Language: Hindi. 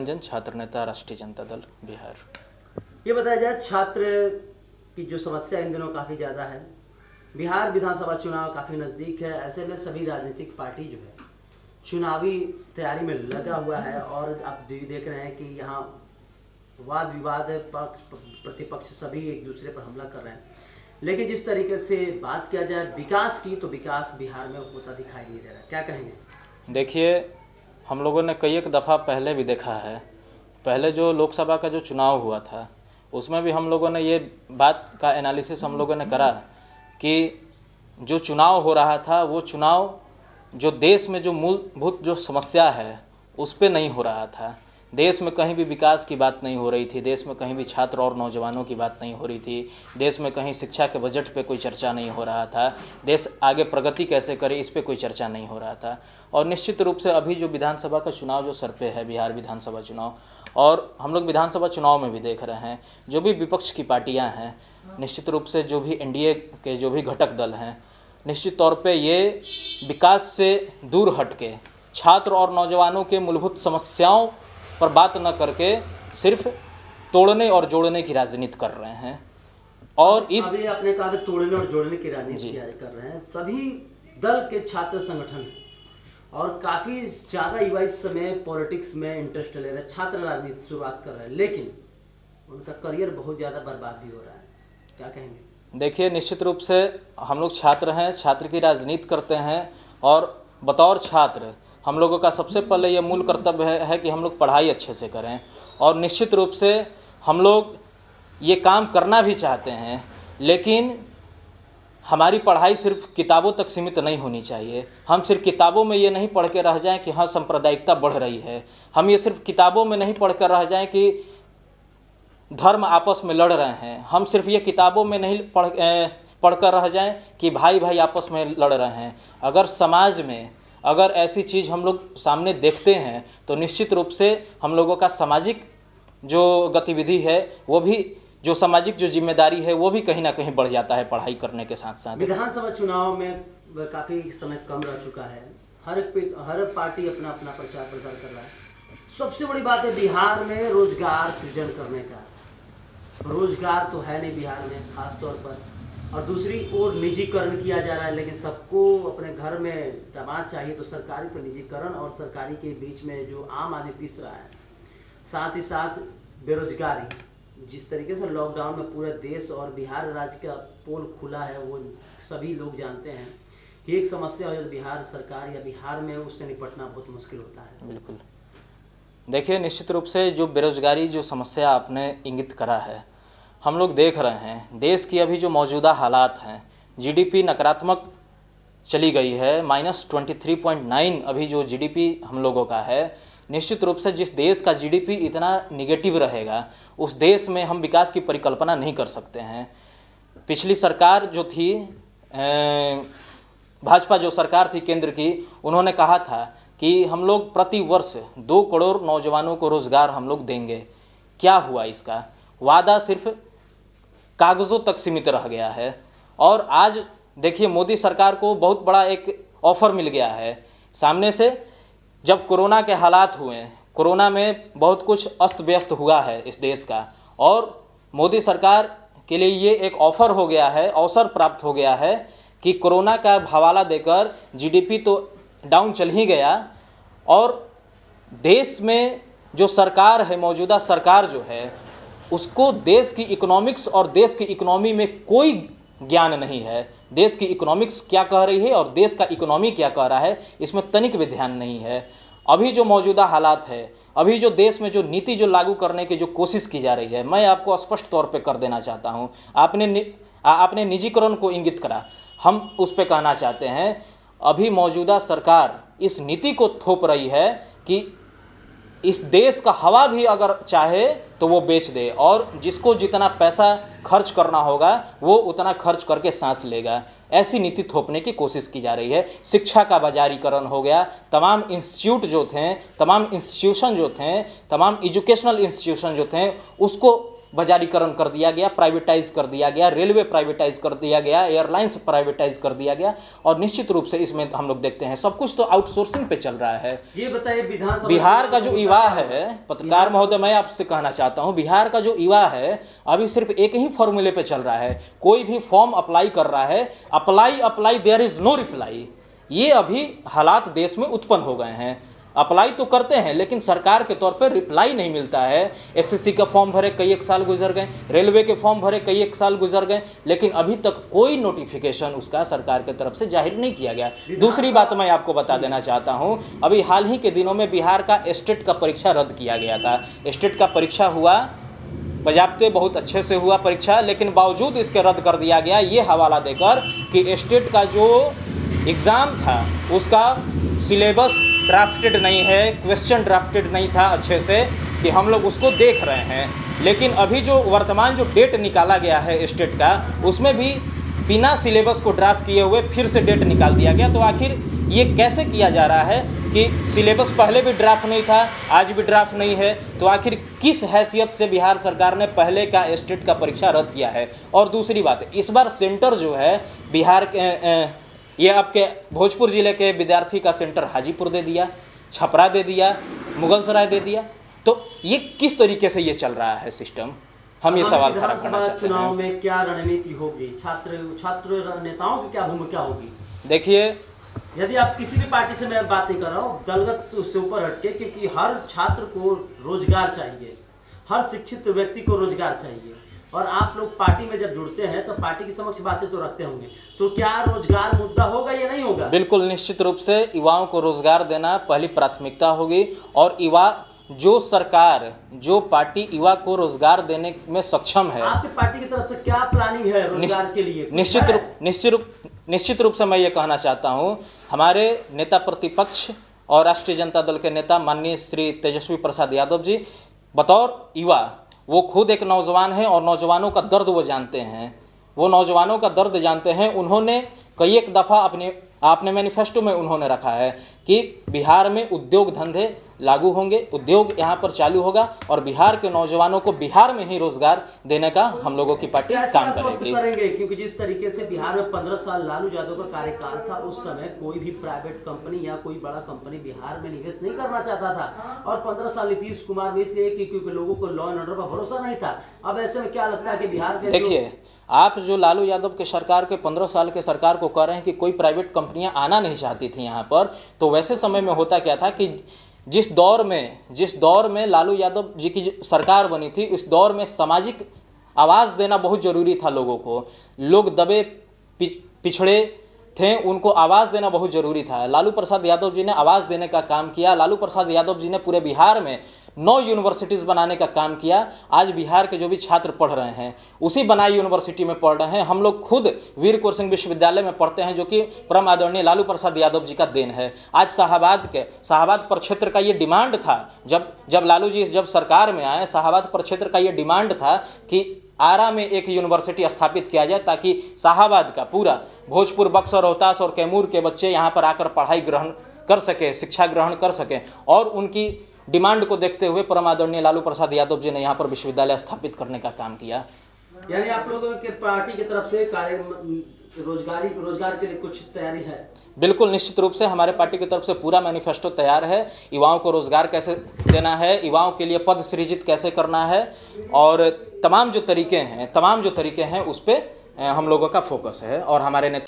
रंजन, छात्र नेता, राष्ट्रीय जनता दल बिहार। ये बताया जाए, छात्र की जो समस्या इन दिनों काफ़ी ज़्यादा है। बिहार विधानसभा चुनाव काफ़ी नज़दीक है। ऐसे में सभी राजनीतिक पार्टी जो है चुनावी तैयारी में लगा हुआ है और आप देख रहे हैं कि यहाँ वाद विवाद, पक्ष प्रतिपक्ष सभी एक दूसरे पर हमला कर रहे हैं। लेकिन जिस तरीके से बात किया जाए विकास की, तो विकास बिहार में होता दिखाई नहीं दे रहा है। क्या कहेंगे? देखिए, हम लोगों ने कई एक दफ़ा पहले भी देखा है। पहले जो लोकसभा का जो चुनाव हुआ था उसमें भी हम लोगों ने ये बात का एनालिसिस हम लोगों ने करा कि जो चुनाव हो रहा था वो चुनाव जो देश में जो मूलभूत जो समस्या है उस पर नहीं हो रहा था। देश में कहीं भी विकास की बात नहीं हो रही थी, देश में कहीं भी छात्र और नौजवानों की बात नहीं हो रही थी, देश में कहीं शिक्षा के बजट पे कोई चर्चा नहीं हो रहा था, देश आगे प्रगति कैसे करे इस पे कोई चर्चा नहीं हो रहा था। और निश्चित रूप से अभी जो विधानसभा का चुनाव जो सर पे है, बिहार विधानसभा चुनाव, और हम लोग विधानसभा चुनाव में भी देख रहे हैं जो भी विपक्ष की पार्टियाँ हैं, निश्चित रूप से जो भी एनडीए के जो भी घटक दल हैं, निश्चित तौर पे ये विकास से दूर हट के छात्र और नौजवानों के मूलभूत समस्याओं पर बात न करके सिर्फ तोड़ने और जोड़ने की राजनीति कर रहे हैं। और इस अभी आपने कहा तोड़ने और जोड़ने की राजनीति कर रहे हैं। सभी दल के छात्र संगठन और काफ़ी ज़्यादा युवा इस समय पॉलिटिक्स में इंटरेस्ट ले रहे हैं, छात्र राजनीति शुरुआत कर रहे हैं, लेकिन उनका करियर बहुत ज़्यादा बर्बाद भी हो रहा है। क्या कहेंगे? देखिए, निश्चित रूप से हम लोग छात्र हैं, छात्र की राजनीति करते हैं और बतौर छात्र हम लोगों का सबसे पहले ये मूल कर्तव्य है कि हम लोग पढ़ाई अच्छे से करें। और निश्चित रूप से हम लोग ये काम करना भी चाहते हैं, लेकिन हमारी पढ़ाई सिर्फ किताबों तक सीमित नहीं होनी चाहिए। हम सिर्फ किताबों में ये नहीं पढ़ के रह जाएं कि हाँ सांप्रदायिकता बढ़ रही है, हम ये सिर्फ किताबों में नहीं पढ़ कर रह जाएं कि धर्म आपस में लड़ रहे हैं, हम सिर्फ ये किताबों में नहीं पढ़कर रह जाएं कि भाई भाई आपस में लड़ रहे हैं। अगर समाज में अगर ऐसी चीज़ हम लोग सामने देखते हैं तो निश्चित रूप से हम लोगों का सामाजिक जो गतिविधि है, वो भी जो सामाजिक जो जिम्मेदारी है वो भी कहीं ना कहीं बढ़ जाता है पढ़ाई करने के साथ साथ। विधानसभा चुनाव में काफ़ी समय कम रह चुका है, हर पार्टी अपना अपना प्रचार प्रसार कर रहा है। सबसे बड़ी बात है बिहार में रोजगार सृजन करने का। रोजगार तो है नहीं बिहार में खास तौर पर, और दूसरी ओर निजीकरण किया जा रहा है। लेकिन सबको अपने घर में दामाद चाहिए, तो सरकारी तो निजीकरण और सरकारी के बीच में जो आम आदमी पिस रहा है। साथ ही साथ बेरोजगारी, जिस तरीके से लॉकडाउन में पूरे देश और बिहार राज्य का पोल खुला है, वो सभी लोग जानते हैं कि एक समस्या हो जाए तो बिहार सरकार या बिहार में उससे निपटना बहुत मुश्किल होता है। बिल्कुल। देखिए, निश्चित रूप से जो बेरोजगारी जो समस्या आपने इंगित करा है, हम लोग देख रहे हैं देश की अभी जो मौजूदा हालात हैं, जीडीपी नकारात्मक चली गई है, -23.9 अभी जो जीडीपी हम लोगों का है। निश्चित रूप से जिस देश का जीडीपी इतना निगेटिव रहेगा उस देश में हम विकास की परिकल्पना नहीं कर सकते हैं। पिछली सरकार जो थी, भाजपा जो सरकार थी केंद्र की, उन्होंने कहा था कि हम लोग प्रति वर्ष 2 करोड़ नौजवानों को रोज़गार हम लोग देंगे। क्या हुआ? इसका वादा सिर्फ कागज़ों तक सीमित रह गया है। और आज देखिए, मोदी सरकार को बहुत बड़ा एक ऑफ़र मिल गया है सामने से। जब कोरोना के हालात हुए, कोरोना में बहुत कुछ अस्त व्यस्त हुआ है इस देश का, और मोदी सरकार के लिए ये एक ऑफ़र हो गया है, अवसर प्राप्त हो गया है कि कोरोना का हवाला देकर जीडीपी तो डाउन चल ही गया, और देश में जो सरकार है, मौजूदा सरकार जो है, उसको देश की इकोनॉमिक्स और देश की इकोनॉमी में कोई ज्ञान नहीं है। देश की इकोनॉमिक्स क्या कह रही है और देश का इकोनॉमी क्या कह रहा है, इसमें तनिक भी ध्यान नहीं है। अभी जो मौजूदा हालात है, अभी जो देश में जो नीति जो लागू करने की जो कोशिश की जा रही है, मैं आपको स्पष्ट तौर पे कर देना चाहता हूँ। आपने निजीकरण को इंगित करा, हम उस पर कहना चाहते हैं, अभी मौजूदा सरकार इस नीति को थोप रही है कि इस देश का हवा भी अगर चाहे तो वो बेच दे, और जिसको जितना पैसा खर्च करना होगा वो उतना खर्च करके सांस लेगा। ऐसी नीति थोपने की कोशिश की जा रही है। शिक्षा का बाजारीकरण हो गया, तमाम इंस्टीट्यूट जो थे, तमाम इंस्टीट्यूशन जो थे, तमाम एजुकेशनल इंस्टीट्यूशन जो थे, उसको बाजारीकरण कर दिया गया, प्राइवेटाइज कर दिया गया, रेलवे प्राइवेटाइज कर दिया गया, एयरलाइंस प्राइवेटाइज कर दिया गया। और निश्चित रूप से इसमें हम लोग देखते हैं सब कुछ तो आउटसोर्सिंग पे चल रहा है। ये बताइए, विधानसभा बिहार का जो युवा है, पत्रकार महोदय मैं आपसे कहना चाहता हूं, बिहार का जो युवा है अभी सिर्फ एक ही फॉर्मूले पे चल रहा है। कोई भी फॉर्म अप्लाई कर रहा है, apply there is no reply. ये अभी हालात देश में उत्पन्न हो गए हैं। अप्लाई तो करते हैं लेकिन सरकार के तौर पर रिप्लाई नहीं मिलता है। एसएससी का फॉर्म भरे कई एक साल गुजर गए, रेलवे के फॉर्म भरे कई एक साल गुजर गए, लेकिन अभी तक कोई नोटिफिकेशन उसका सरकार के तरफ से जाहिर नहीं किया गया। दूसरी बात मैं आपको बता देना चाहता हूं, अभी हाल ही के दिनों में बिहार का स्टेट का परीक्षा रद्द किया गया था। स्टेट का परीक्षा हुआ, बजाबते बहुत अच्छे से हुआ परीक्षा, लेकिन बावजूद इसके रद्द कर दिया गया ये हवाला देकर कि स्टेट का जो एग्ज़ाम था उसका सिलेबस ड्राफ्टेड नहीं है, क्वेश्चन ड्राफ्टेड नहीं था अच्छे से, कि हम लोग उसको देख रहे हैं। लेकिन अभी जो वर्तमान जो डेट निकाला गया है स्टेट का, उसमें भी बिना सिलेबस को ड्राफ्ट किए हुए फिर से डेट निकाल दिया गया। तो आखिर ये कैसे किया जा रहा है कि सिलेबस पहले भी ड्राफ्ट नहीं था, आज भी ड्राफ्ट नहीं है, तो आखिर किस हैसियत से बिहार सरकार ने पहले का स्टेट का परीक्षा रद्द किया है। और दूसरी बात, इस बार सेंटर जो है बिहार के ये आपके भोजपुर जिले के विद्यार्थी का सेंटर हाजीपुर दे दिया, छपरा दे दिया, मुगलसराय दे दिया। तो ये किस तरीके से ये चल रहा है सिस्टम, हम ये सवाल खड़ा करना चाहते हैं। चुनाव में क्या रणनीति होगी, छात्र नेताओं की क्या भूमिका होगी? देखिए, यदि आप किसी भी पार्टी से, मैं बात नहीं कर रहा हूँ दलगत से, उससे ऊपर हटके, क्योंकि हर छात्र को रोजगार चाहिए, हर शिक्षित व्यक्ति को रोजगार चाहिए, और आप लोग पार्टी में जब जुड़ते हैं तो पार्टी की समक्ष बातें तो रखते होंगे, तो क्या रोजगार मुद्दा होगा या नहीं होगा? बिल्कुल, निश्चित रूप से युवाओं को रोजगार देना पहली प्राथमिकता होगी। और युवा, जो सरकार, जो पार्टी युवा को रोजगार देने में सक्षम है, आपकी पार्टी की तरफ से क्या प्लानिंग है रोजगार के लिए? निश्चित रूप से मैं ये कहना चाहता हूँ, हमारे नेता प्रतिपक्ष और राष्ट्रीय जनता दल के नेता माननीय श्री तेजस्वी प्रसाद यादव जी बतौर युवा, वो खुद एक नौजवान हैं और नौजवानों का दर्द वो जानते हैं, वो नौजवानों का दर्द जानते हैं। उन्होंने कई एक दफ़ा अपने मैनिफेस्टो में उन्होंने रखा है कि बिहार में उद्योग धंधे लागू होंगे, उद्योग यहाँ पर चालू होगा और बिहार के नौजवानों को बिहार में ही रोजगार देने का हम लोगों की पार्टी काम करेंगे। क्योंकि जिस तरीके से बिहार में 15 साल लालू यादव का कार्यकाल था, उस समय कोई भी प्राइवेट कंपनी या कोई बड़ा कंपनी बिहार में निवेश नहीं करना चाहता था, और 15 साल नीतीश कुमार में इसलिए क्योंकि लोगों को लॉ एंड ऑर्डर पर भरोसा नहीं था। अब ऐसे में क्या लगता है कि बिहार के, देखिए, आप जो लालू यादव के सरकार के 15 साल के सरकार को कह रहे हैं कि कोई प्राइवेट कंपनियां आना नहीं चाहती थी यहाँ पर, तो वैसे समय में होता क्या था कि जिस दौर में लालू यादव जी की सरकार बनी थी, इस दौर में सामाजिक आवाज़ देना बहुत ज़रूरी था लोगों को। लोग दबे पिछड़े थे, उनको आवाज़ देना बहुत ज़रूरी था। लालू प्रसाद यादव जी ने आवाज़ देने का काम किया। लालू प्रसाद यादव जी ने पूरे बिहार में 9 यूनिवर्सिटीज़ बनाने का काम किया। आज बिहार के जो भी छात्र पढ़ रहे हैं उसी बनाई यूनिवर्सिटी में पढ़ रहे हैं। हम लोग खुद वीर कुंवर सिंह विश्वविद्यालय में पढ़ते हैं, जो कि परम आदरणीय लालू प्रसाद यादव जी का देन है। आज शाहाबाद प्रक्षेत्र का ये डिमांड था, जब लालू जी जब सरकार में आए, शाहाबाद प्रक्षेत्र का ये डिमांड था कि आरा में एक यूनिवर्सिटी स्थापित किया जाए, ताकि शाहाबाद का पूरा भोजपुर, बक्सर, रोहतास और कैमूर के बच्चे यहाँ पर आकर पढ़ाई ग्रहण कर सके, शिक्षा ग्रहण कर सकें। और उनकी डिमांड को देखते हुए परम आदरणीय लालू प्रसाद यादव जी ने यहाँ पर विश्वविद्यालय स्थापित करने का काम किया। यानी आप लोगों के पार्टी की तरफ से रोजगार के लिए कुछ तैयारी है? बिल्कुल, निश्चित रूप से हमारे पार्टी की तरफ से पूरा मैनिफेस्टो तैयार है। युवाओं को रोजगार कैसे देना है, युवाओं के लिए पद सृजित कैसे करना है, और तमाम जो तरीके हैं उस पर हम लोगों का फोकस है। और हमारे नेता